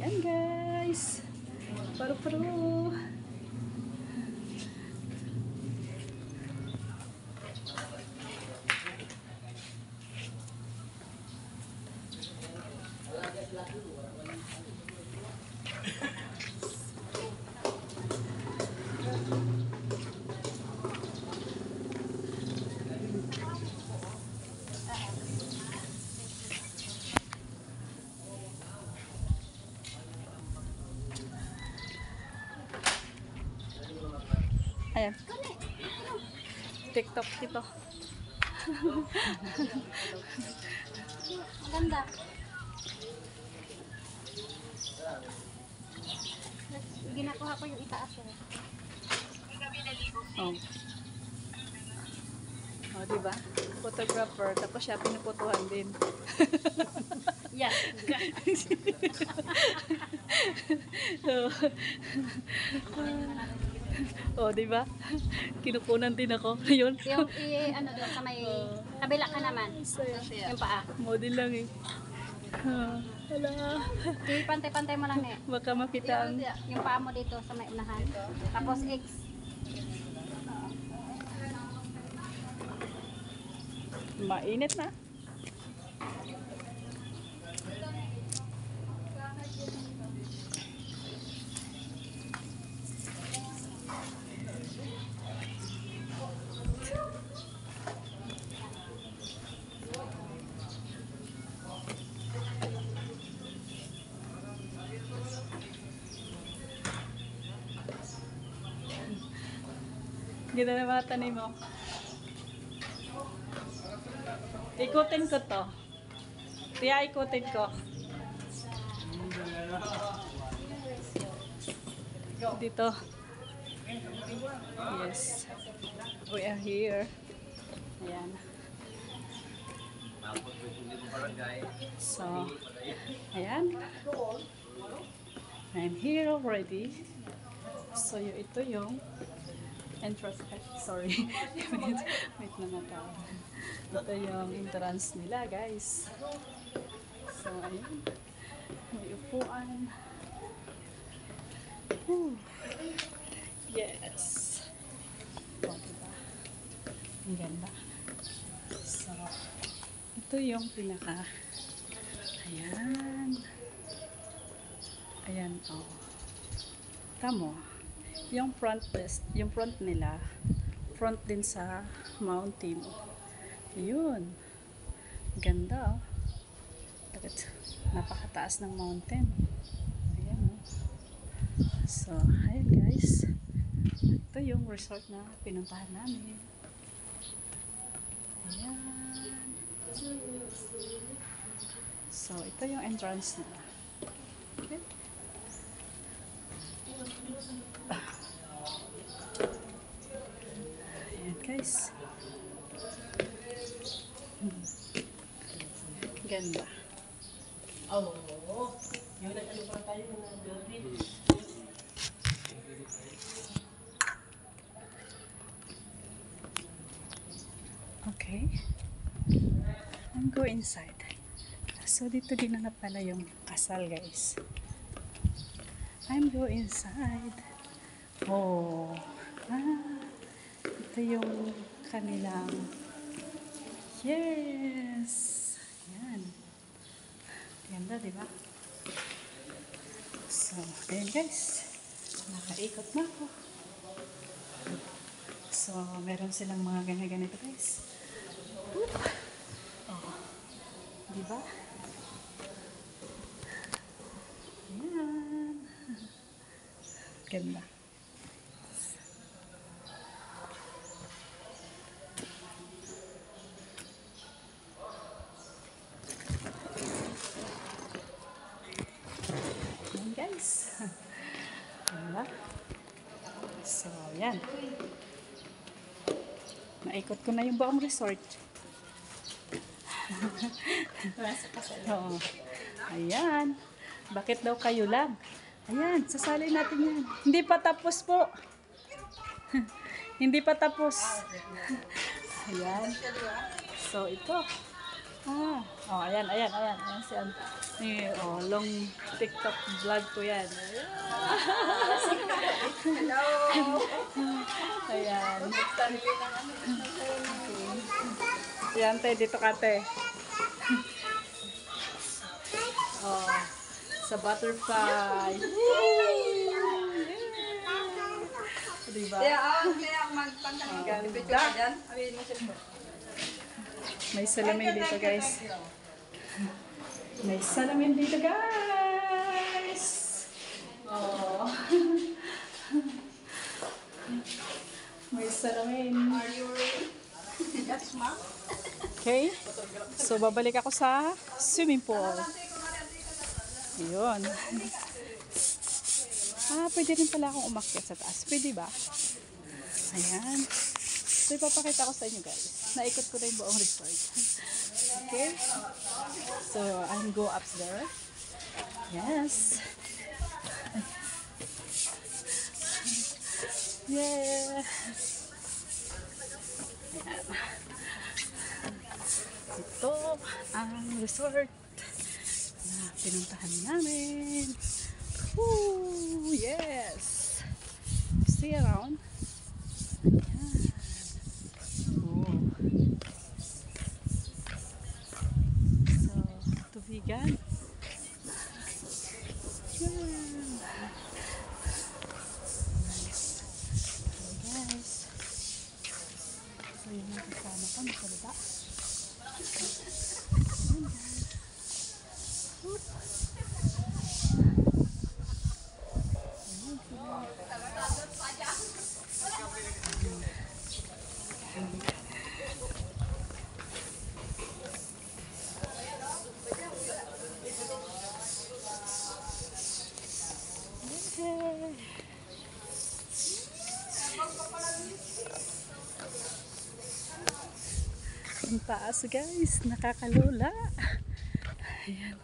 Yan guys. Paru-paru. Ayan. TikTok ito. Maganda. Ginakuha ko yung itaas eh. Oh. Oh, diba? Photographer. Tapos siya pinuputuhan din. Yes. Oh, diba? Kinukunan din ako. Ayun. Yung ano doon sa may kabila ka naman. Yung paa. Model lang eh. Wala. Pantay-pantay mo lang eh. Baka makita ang... Yung paa mo dito sa may unahan. Tapos X. Mainit na. Ganda na mga tanim mo. Ikutin ko to. Kaya ikutin ko. Dito. Yes. We are here. Ayan. So, ayan. I'm here already. So, ito yung entrance. Sorry. Wait na mata. Ito yung entrance nila, guys. So, ayun. May upuan. Whew. Yes. O, diba? Ang ganda. So, ito yung pinaka. Ayan. Ayan, oh. Tamo. Yung front desk, yung front nila, front din sa mountain. Yun. Ganda, oh. Napakataas ng mountain. Ayan, oh. So, ayan guys. Ito yung resort na pinuntahan namin. Ayan. So, ito yung entrance nila. Okay. Ayan guys. Ganda. Okay. I'm go inside. So dito ginanap pala yung kasal, guys. I'm go inside. Oh. Ito yung kanilang yes. Yan. Ganda, diba? So, ayan guys. Nakaikot na ako. So, meron silang mga ganito guys. Oop. Oh. Diba? Ayan. Ganda. Ayan guys. Diba? So, ayan. Naikot ko na yung buong resort. Oo. Ayan. Bakit daw kayo lang? Ayan, sasali natin yan. Hindi pa tapos po. Hindi pa tapos. Ayan. So, ito. Ah, oh, ayan, ayan, ayan. Ayan si long TikTok vlog ko yan. Hello! Ayan. Sarili ng ano. Ayan, te, dito ka, te. Oh, sa butterfly. Diba? Kaya magpangkaligan. Picture ka dyan? Awin mo siya. May salamin dito, guys. May salamin dito, guys. Oh. May salamin. Are you ready? That's mom. Okay. So, babalik ako sa swimming pool. Yun. Pwede rin pala akong umakyat sa taas. Pwede ba? Ayan. So, ipapakita ko sa inyo, guys. Naikot ko na yung buong resort. Okay. So, I'll go up there. Yes. Yeah. Ayan. Ito ang resort na pinuntahan namin. Woo! Yes! See around? Ayan. Oh. So, tubigan. Yan. Guys. So, yun yung kasama ko. Masalita. Ang taas, guys, nakakalula. Ayan.